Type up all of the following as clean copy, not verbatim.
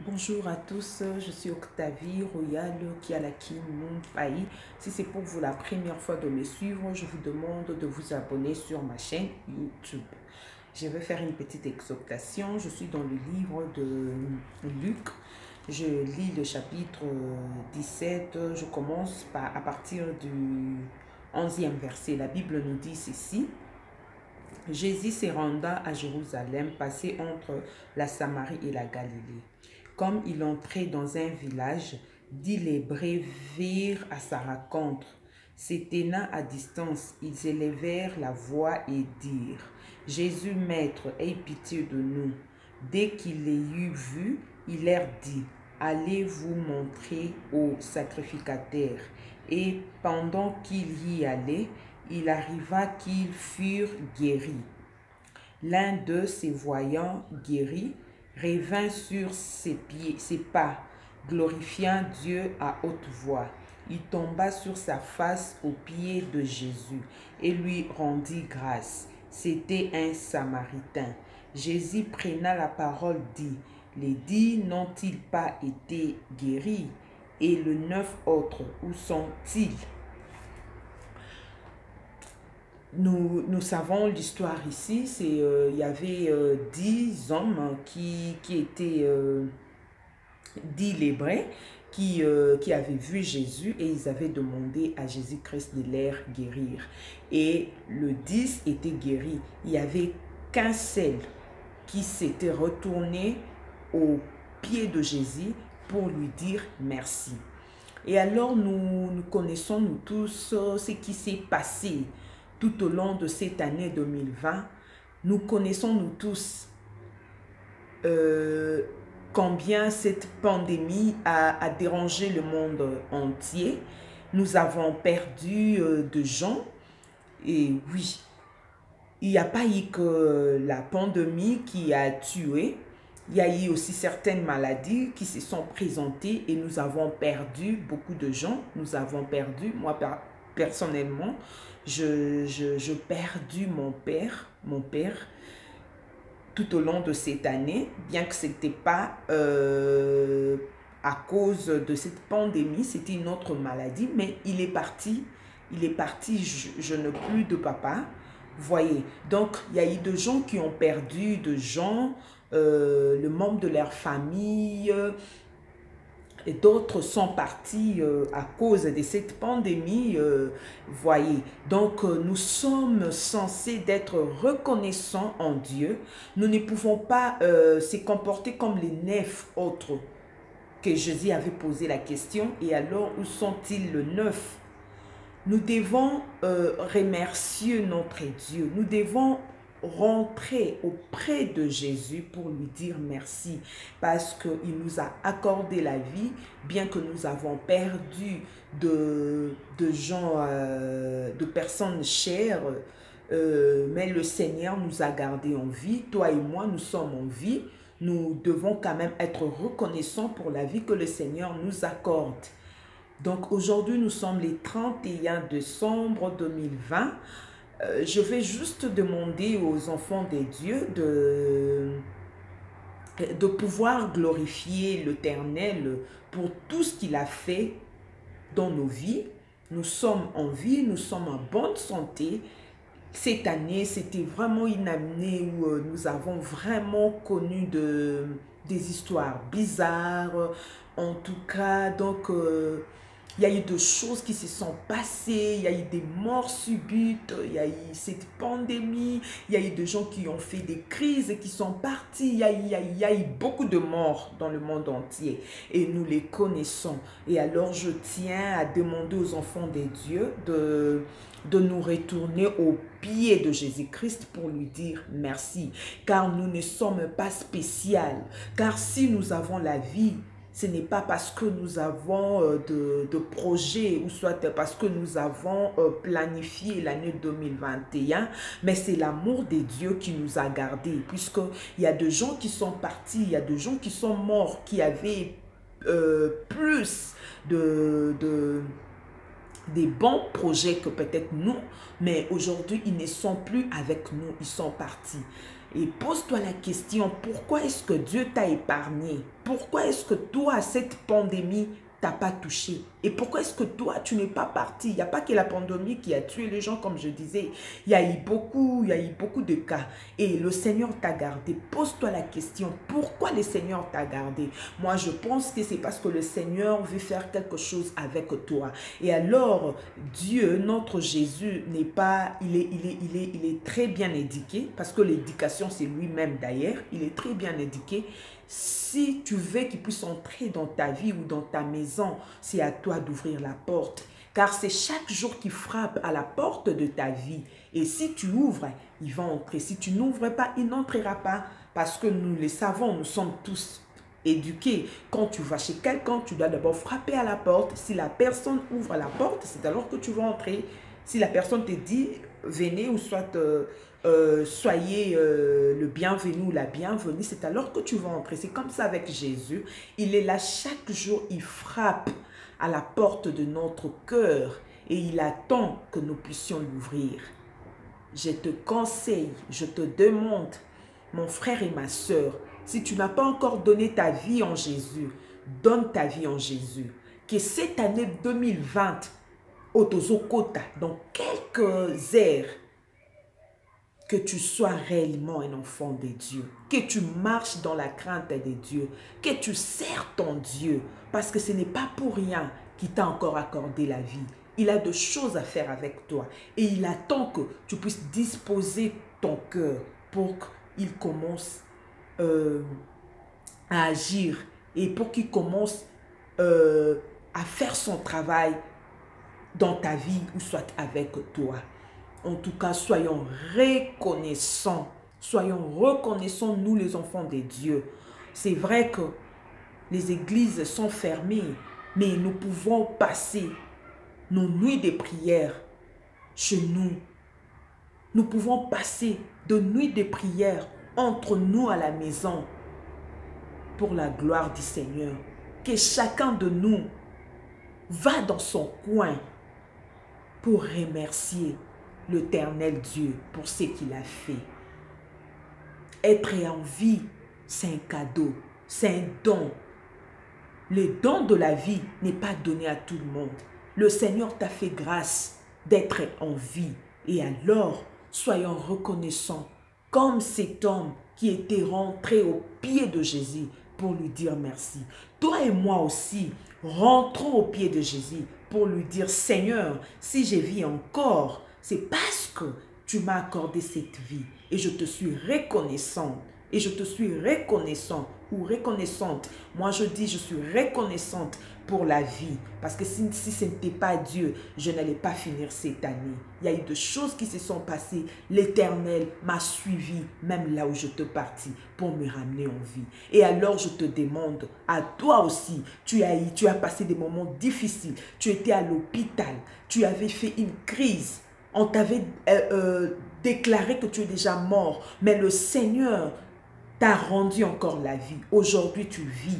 Bonjour à tous, je suis Octavie Royal Kialakin Mumpai. Si c'est pour vous la première fois de me suivre, je vous demande de vous abonner sur ma chaîne YouTube. Je vais faire une petite exhortation. Je suis dans le livre de Luc. Je lis le chapitre 17. Je commence à partir du 11e verset. La Bible nous dit ceci. Jésus se renda à Jérusalem, passé entre la Samarie et la Galilée. Comme il entrait dans un village, dix lépreux virent à sa rencontre. Se tenant à distance, ils élevèrent la voix et dirent: Jésus, Maître, aie pitié de nous. Dès qu'il les eut vus, il leur dit: Allez vous montrer au sacrificateur. Et pendant qu'il y allait, il arriva qu'ils furent guéris. L'un d'eux, se voyant guéri, revint sur ses pas, glorifiant Dieu à haute voix. Il tomba sur sa face aux pieds de Jésus et lui rendit grâce. C'était un Samaritain. Jésus prenant la parole dit: Les 10 n'ont-ils pas été guéris? Et les 9 autres, où sont-ils? Nous savons l'histoire ici. Il y avait 10 hommes qui étaient 10 lépreux qui avaient vu Jésus et ils avaient demandé à Jésus-Christ de les guérir. Et le 10 était guéri. Il n'y avait qu'un seul qui s'était retourné au pied de Jésus pour lui dire merci. Et alors nous connaissons nous tous ce qui s'est passé tout au long de cette année 2020. Nous connaissons nous tous combien cette pandémie a dérangé le monde entier. Nous avons perdu de gens. Et oui, il n'y a pas eu que la pandémie qui a tué. Il y a eu aussi certaines maladies qui se sont présentées et nous avons perdu beaucoup de gens. Nous avons perdu, moi personnellement, j'ai perdu mon père tout au long de cette année, bien que ce n'était pas à cause de cette pandémie, c'était une autre maladie, mais il est parti, je n'ai plus de papa. Voyez, donc il y a eu des gens qui ont perdu de gens, le membre de leur famille, et d'autres sont partis à cause de cette pandémie, voyez. Donc, nous sommes censés d'être reconnaissants en Dieu. Nous ne pouvons pas se comporter comme les 9 autres que Jésus avait posé la question. Et alors, où sont-ils les 9? Nous devons remercier notre Dieu. Nous devons rentrer auprès de Jésus pour lui dire merci parce qu'il nous a accordé la vie, bien que nous avons perdu de gens, de personnes chères, mais le Seigneur nous a gardés en vie. Toi et moi, nous sommes en vie. Nous devons quand même être reconnaissants pour la vie que le Seigneur nous accorde. Donc aujourd'hui, nous sommes le 31 décembre 2020. Je vais juste demander aux enfants de Dieu de pouvoir glorifier l'Éternel pour tout ce qu'il a fait dans nos vies. Nous sommes en vie, nous sommes en bonne santé. Cette année, c'était vraiment une année où nous avons vraiment connu des histoires bizarres. En tout cas, donc il y a eu des choses qui se sont passées, il y a eu des morts subites, il y a eu cette pandémie, il y a eu des gens qui ont fait des crises et qui sont partis, il y a eu beaucoup de morts dans le monde entier et nous les connaissons. Et alors je tiens à demander aux enfants de Dieu de nous retourner au pied de Jésus-Christ pour lui dire merci, car nous ne sommes pas spéciaux, car si nous avons la vie, ce n'est pas parce que nous avons de projets ou soit parce que nous avons planifié l'année 2021, mais c'est l'amour de Dieu qui nous a gardés, puisqu'il y a des gens qui sont partis, il y a des gens qui sont morts, qui avaient plus des bons projets que peut-être nous, mais aujourd'hui, ils ne sont plus avec nous, ils sont partis. Et pose-toi la question, pourquoi est-ce que Dieu t'a épargné? Pourquoi est-ce que toi, cette pandémie t'a pas touché? Et pourquoi est-ce que toi, tu n'es pas parti? Il n'y a pas que la pandémie qui a tué les gens, comme je disais. Il y a eu beaucoup de cas. Et le Seigneur t'a gardé. Pose-toi la question, pourquoi le Seigneur t'a gardé? Moi, je pense que c'est parce que le Seigneur veut faire quelque chose avec toi. Et alors, Dieu, notre Jésus, n'est pas, il est très bien éduqué, parce que l'éducation, c'est lui-même d'ailleurs. Il est très bien éduqué. Si tu veux qu'il puisse entrer dans ta vie ou dans ta maison, c'est à toi d'ouvrir la porte. Car c'est chaque jour qu'il frappe à la porte de ta vie. Et si tu ouvres, il va entrer. Si tu n'ouvres pas, il n'entrera pas. Parce que nous le savons, nous sommes tous éduqués. Quand tu vas chez quelqu'un, tu dois d'abord frapper à la porte. Si la personne ouvre la porte, c'est alors que tu vas entrer. Si la personne te dit, venez ou soit... soyez le bienvenu ou la bienvenue, c'est alors que tu vas entrer. C'est comme ça avec Jésus. Il est là chaque jour, il frappe à la porte de notre cœur et il attend que nous puissions l'ouvrir. Je te conseille, je te demande, mon frère et ma soeur, si tu n'as pas encore donné ta vie en Jésus, donne ta vie en Jésus. Que cette année 2020, Otozokota, dans quelques heures, que tu sois réellement un enfant de Dieu, que tu marches dans la crainte de Dieu, que tu sers ton Dieu, parce que ce n'est pas pour rien qu'il t'a encore accordé la vie. Il a de choses à faire avec toi et il attend que tu puisses disposer ton cœur pour qu'il commence à agir et pour qu'il commence à faire son travail dans ta vie ou soit avec toi. En tout cas, soyons reconnaissants. Soyons reconnaissants, nous les enfants de Dieu. C'est vrai que les églises sont fermées, mais nous pouvons passer nos nuits de prière chez nous. Nous pouvons passer de nuits de prière entre nous à la maison pour la gloire du Seigneur. Que chacun de nous va dans son coin pour remercier l'Éternel Dieu pour ce qu'il a fait. Être en vie, c'est un cadeau, c'est un don. Le don de la vie n'est pas donné à tout le monde. Le Seigneur t'a fait grâce d'être en vie. Et alors, soyons reconnaissants comme cet homme qui était rentré au pied de Jésus pour lui dire merci. Toi et moi aussi, rentrons au pied de Jésus pour lui dire, Seigneur, si je vis encore, c'est parce que tu m'as accordé cette vie et je te suis reconnaissante. Et je te suis reconnaissant ou reconnaissante. Moi, je dis, je suis reconnaissante pour la vie. Parce que si ce n'était pas Dieu, je n'allais pas finir cette année. Il y a eu des choses qui se sont passées. L'Éternel m'a suivi, même là où je te partis, pour me ramener en vie. Et alors, je te demande, à toi aussi, tu as passé des moments difficiles. Tu étais à l'hôpital. Tu avais fait une crise. On t'avait déclaré que tu es déjà mort. Mais le Seigneur t'a rendu encore la vie. Aujourd'hui, tu vis.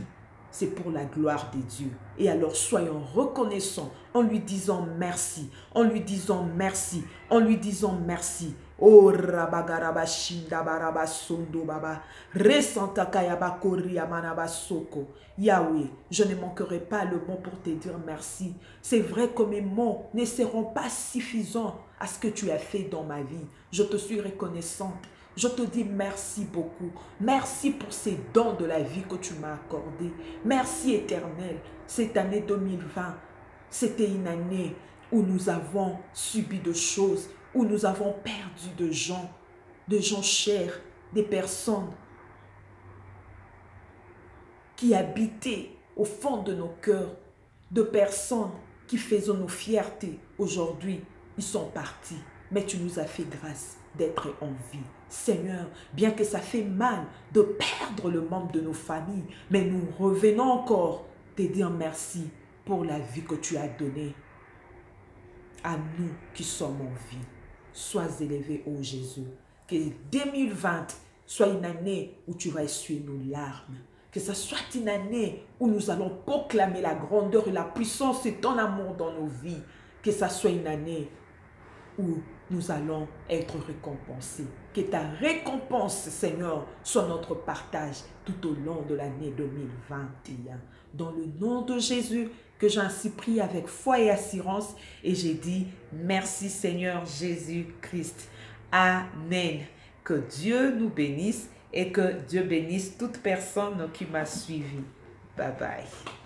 C'est pour la gloire de Dieu. Et alors, soyons reconnaissants en lui disant merci. En lui disant merci. En lui disant merci. Oh, rabagaraba shindabaraba sondo baba. Resanta kayaba koriamanaba soko. Yahweh, je ne manquerai pas le mot pour te dire merci. C'est vrai que mes mots ne seront pas suffisants à ce que tu as fait dans ma vie. Je te suis reconnaissante. Je te dis merci beaucoup. Merci pour ces dons de la vie que tu m'as accordés. Merci Éternel. Cette année 2020, c'était une année où nous avons subi de choses, où nous avons perdu de gens chers, des personnes qui habitaient au fond de nos cœurs, de personnes qui faisaient nos fiertés. Aujourd'hui, ils sont partis, mais tu nous as fait grâce d'être en vie. Seigneur, bien que ça fait mal de perdre le membre de nos familles, mais nous revenons encore te dire merci pour la vie que tu as donnée à nous qui sommes en vie. Sois élevé, ô Jésus. Que 2020 soit une année où tu vas essuyer nos larmes. Que ce soit une année où nous allons proclamer la grandeur et la puissance de ton amour dans nos vies. Que ce soit une année où nous allons être récompensés. Que ta récompense, Seigneur, soit notre partage tout au long de l'année 2021. Dans le nom de Jésus, que j'ai ainsi pris avec foi et assurance, et j'ai dit merci Seigneur Jésus-Christ. Amen. Que Dieu nous bénisse et que Dieu bénisse toute personne qui m'a suivi. Bye bye.